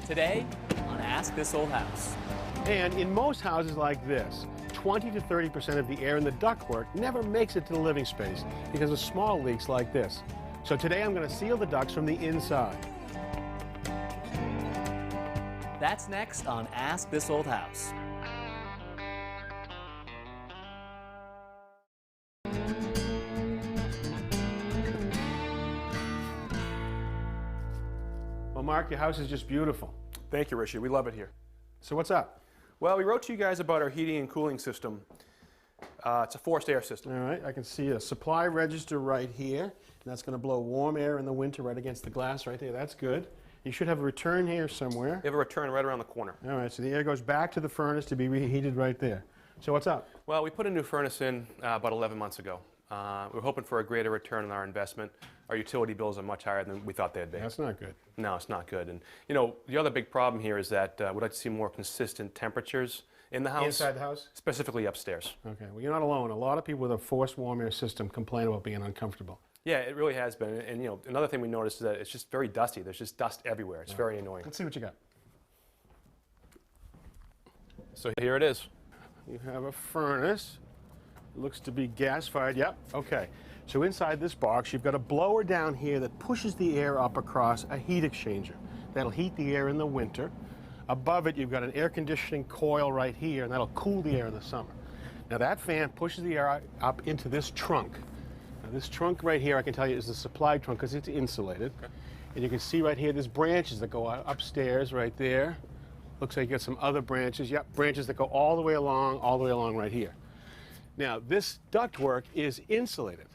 Today on Ask This Old House. And in most houses like this, 20 to 30% of the air in the ductwork never makes it to the living space because of small leaks like this. So today I'm going to seal the ducts from the inside. That's next on Ask This Old House. Well, Mark, your house is just beautiful. Thank you, Richie. We love it here. So what's up? Well, we wrote to you guys about our heating and cooling system. It's a forced air system. All right, I can see a supply register right here, and that's going to blow warm air in the winter right against the glass right there. That's good. You should have a return here somewhere. We have a return right around the corner. All right, so the air goes back to the furnace to be reheated right there. So what's up? Well, we put a new furnace in about 11 months ago. We're hoping for a greater return on our investment. Our utility bills are much higher than we thought they'd be. That's not good. No, it's not good. And you know, the other big problem here is that we'd like to see more consistent temperatures in the house. Inside the house? Specifically upstairs. Okay, well, you're not alone. A lot of people with a forced warm air system complain about being uncomfortable. Yeah, it really has been. And you know, another thing we noticed is that it's just very dusty. There's just dust everywhere. It's very annoying. Let's see what you got. So here it is. You have a furnace. It looks to be gas-fired. Yep, okay. So inside this box, you've got a blower down here that pushes the air up across a heat exchanger. That'll heat the air in the winter. Above it, you've got an air conditioning coil right here, and that'll cool the air in the summer. Now that fan pushes the air up into this trunk. Now this trunk right here, I can tell you, is the supply trunk because it's insulated. Okay. And you can see right here, there's branches that go upstairs right there. Looks like you got some other branches. Yep, branches that go all the way along right here. Now this ductwork is insulated,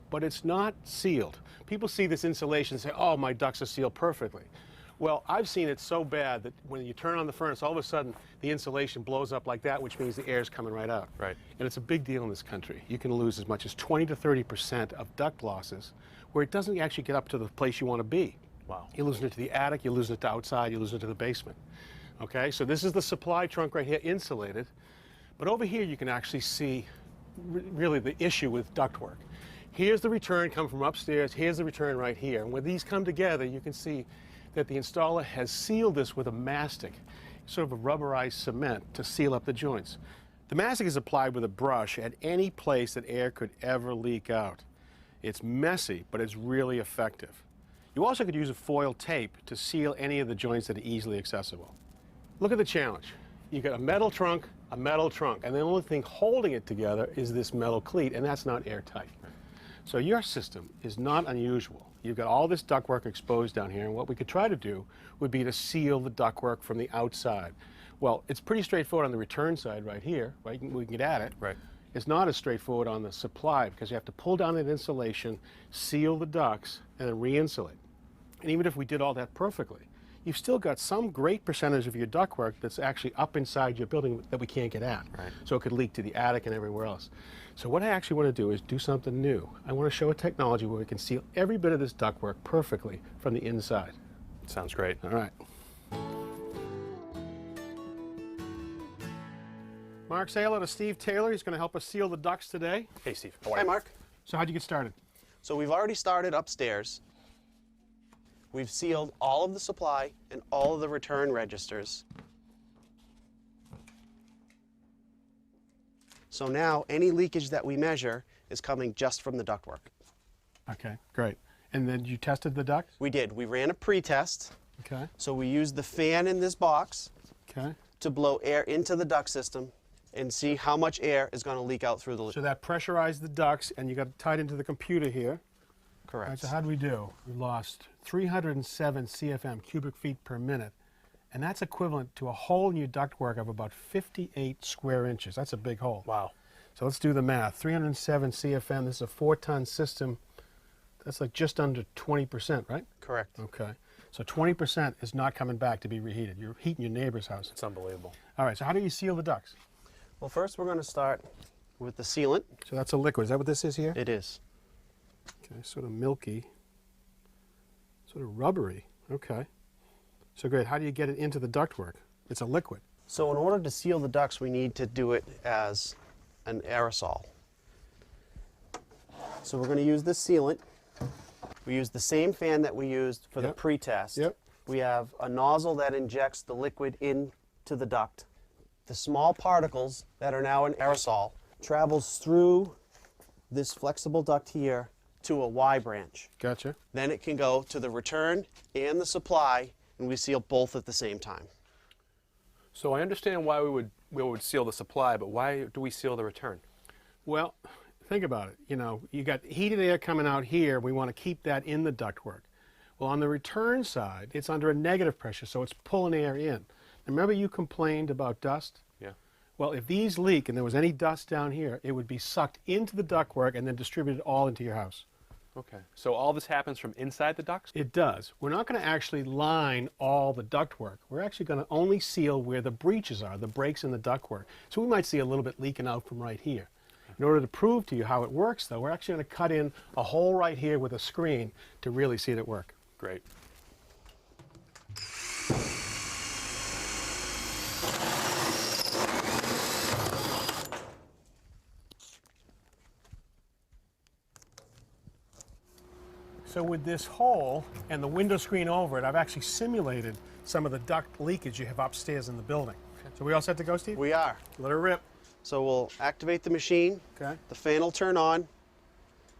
but it's not sealed. People see this insulation and say, oh, my ducts are sealed perfectly. Well, I've seen it so bad that when you turn on the furnace, all of a sudden the insulation blows up like that, which means the air's coming right out. Right. And it's a big deal in this country. You can lose as much as 20 to 30% of duct losses where it doesn't actually get up to the place you want to be. Wow. You're losing it to the attic, you're losing it to outside, you're losing it to the basement. Okay, so this is the supply trunk right here, insulated. But over here you can actually see really the issue with ductwork. Here's the return coming from upstairs, here's the return right here. And when these come together, you can see that the installer has sealed this with a mastic, sort of a rubberized cement to seal up the joints. The mastic is applied with a brush at any place that air could ever leak out. It's messy, but it's really effective. You also could use a foil tape to seal any of the joints that are easily accessible. Look at the challenge. You've got a metal trunk, and the only thing holding it together is this metal cleat, and that's not airtight. So your system is not unusual. You've got all this ductwork exposed down here, and what we could try to do would be to seal the ductwork from the outside. Well, it's pretty straightforward on the return side right here, right? We can get at it. Right. It's not as straightforward on the supply because you have to pull down that insulation, seal the ducts, and then re-insulate. And even if we did all that perfectly, you've still got some great percentage of your ductwork that's actually up inside your building that we can't get at. Right. So it could leak to the attic and everywhere else. So what I actually want to do is do something new. I want to show a technology where we can seal every bit of this ductwork perfectly from the inside. Sounds great. All right. Mark, say hello to Steve Taylor. He's going to help us seal the ducts today. Hey, Steve. Hi, Mark. So how'd you get started? So we've already started upstairs. We've sealed all of the supply and all of the return registers. So now any leakage that we measure is coming just from the ductwork. Okay, great. And then you tested the ducts? We did. We ran a pre-test. Okay. So we used the fan in this box Okay. to blow air into the duct system and see how much air is going to leak out through the So that pressurized the ducts, and you got it tied into the computer here. Correct. All right, so how did we do? We lost 307 CFM, cubic feet per minute, and that's equivalent to a hole in your ductwork of about 58 square inches. That's a big hole. Wow. So let's do the math. 307 CFM, this is a 4-ton system. That's like just under 20%, right? Correct. Okay. So 20% is not coming back to be reheated. You're heating your neighbor's house. It's unbelievable. All right, so how do you seal the ducts? Well, first we're going to start with the sealant. So that's a liquid. Is that what this is here? It is. Okay, sort of milky, sort of rubbery. Okay. So great. How do you get it into the ductwork? It's a liquid. So in order to seal the ducts, we need to do it as an aerosol. So we're going to use this sealant. We use the same fan that we used for the Yep. pre-test. Yep. We have a nozzle that injects the liquid into the duct. The small particles that are now in aerosol travels through this flexible duct here to a Y branch. Gotcha. Then it can go to the return and the supply, and we seal both at the same time. So I understand why we would seal the supply, but why do we seal the return? Well, think about it. You know, you got heated air coming out here. We want to keep that in the ductwork. Well, on the return side, it's under a negative pressure, so it's pulling air in. Remember you complained about dust? Yeah. Well, if these leak and there was any dust down here, it would be sucked into the ductwork and then distributed all into your house. Okay. So all this happens from inside the ducts? It does. We're not going to actually line all the ductwork. We're actually going to only seal where the breaches are, the breaks in the ductwork. So we might see a little bit leaking out from right here. In order to prove to you how it works, though, we're actually going to cut in a hole right here with a screen to really see it at work. Great. So with this hole and the window screen over it, I've actually simulated some of the duct leakage you have upstairs in the building. So we all set to go, Steve? We are. Let her rip. So we'll activate the machine. Okay. The fan will turn on,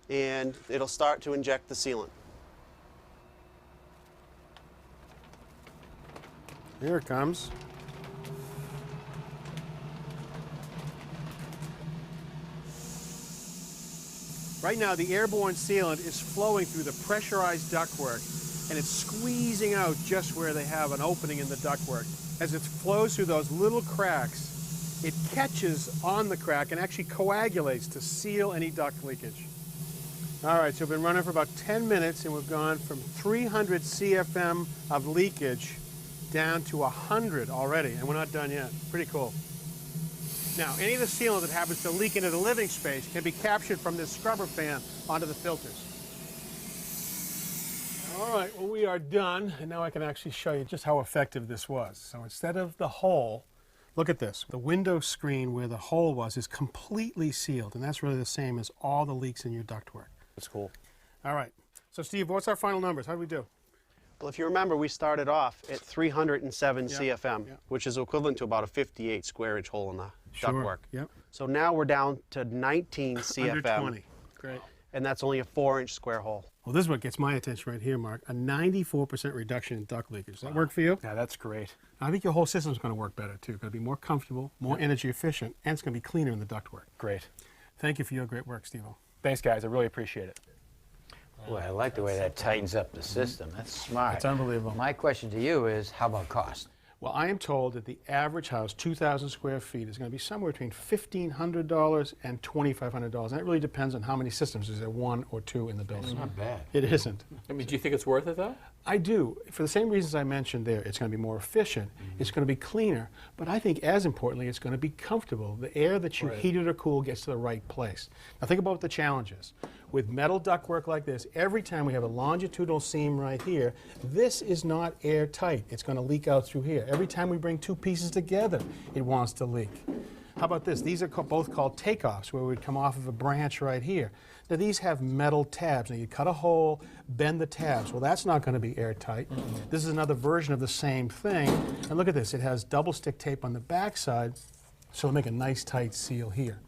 and it'll start to inject the sealant. Here it comes. Right now, the airborne sealant is flowing through the pressurized ductwork, and it's squeezing out just where they have an opening in the ductwork. As it flows through those little cracks, it catches on the crack and actually coagulates to seal any duct leakage. All right, so we've been running for about 10 minutes, and we've gone from 300 CFM of leakage down to 100 already, and we're not done yet. Pretty cool. Now, any of the sealant that happens to leak into the living space can be captured from this scrubber fan onto the filters. All right, well, we are done, and now I can actually show you just how effective this was. So instead of the hole, look at this. The window screen where the hole was is completely sealed, and that's really the same as all the leaks in your ductwork. That's cool. All right. So, Steve, what's our final numbers? How did we do? Well, if you remember, we started off at 307 CFM, Yep. which is equivalent to about a 58 square inch hole in the ductwork. Yep. So now we're down to 19 CFM, Under 20. Great. and that's only a 4-inch square hole. Well, this is what gets my attention right here, Mark. A 94% reduction in duct leakage. Does that work for you? Yeah, that's great. I think your whole system's going to work better, too. It's going to be more comfortable, more energy efficient, and it's going to be cleaner in the ductwork. Great. Thank you for your great work, Steve-O. Thanks, guys. I really appreciate it. Well, I like the way that tightens up the system. That's smart. It's unbelievable. My question to you is, how about cost? Well, I am told that the average house, 2,000 square feet, is going to be somewhere between $1,500 and $2,500. And it really depends on how many systems. Is there one or two in the building? It's not bad. It isn't. I mean, do you think it's worth it, though? I do. For the same reasons I mentioned there, it's going to be more efficient, it's going to be cleaner, but I think as importantly, it's going to be comfortable. The air that you heated or cool gets to the right place. Now think about what the challenge is. With metal ductwork like this, every time we have a longitudinal seam right here, this is not airtight. It's going to leak out through here. Every time we bring two pieces together, it wants to leak. How about this? These are both called takeoffs, where we'd come off of a branch right here. Now these have metal tabs. Now you cut a hole, bend the tabs. Well, that's not going to be airtight. This is another version of the same thing. And look at this. It has double stick tape on the backside, so it'll make a nice tight seal here.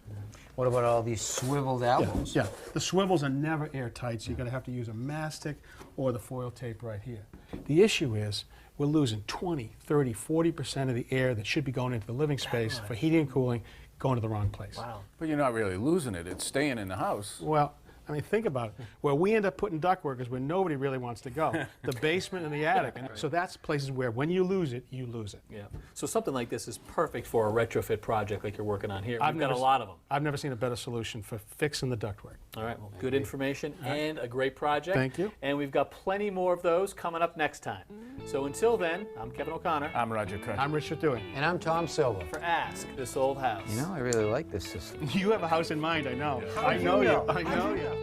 What about all these swiveled elbows? Yeah, the swivels are never airtight, so you're going to have to use a mastic or the foil tape right here. The issue is we're losing 20, 30, 40% of the air that should be going into the living space for heating and cooling going to the wrong place. Wow. But you're not really losing it. It's staying in the house. Well, I mean, think about it. Where we end up putting ductwork is where nobody really wants to go. The basement and the attic. And so that's places where when you lose it, you lose it. Yeah. So something like this is perfect for a retrofit project like you're working on here. We've got a never lot of them. I've never seen a better solution for fixing the ductwork. All right. Well, good information and a great project. Thank you. And we've got plenty more of those coming up next time. So until then, I'm Kevin O'Connor I'm Roger Cut. I'm Richard Dewey. And I'm Tom Silva. for Ask This Old House. You know, I really like this system. You have a house in mind, I know. I know you. I know you.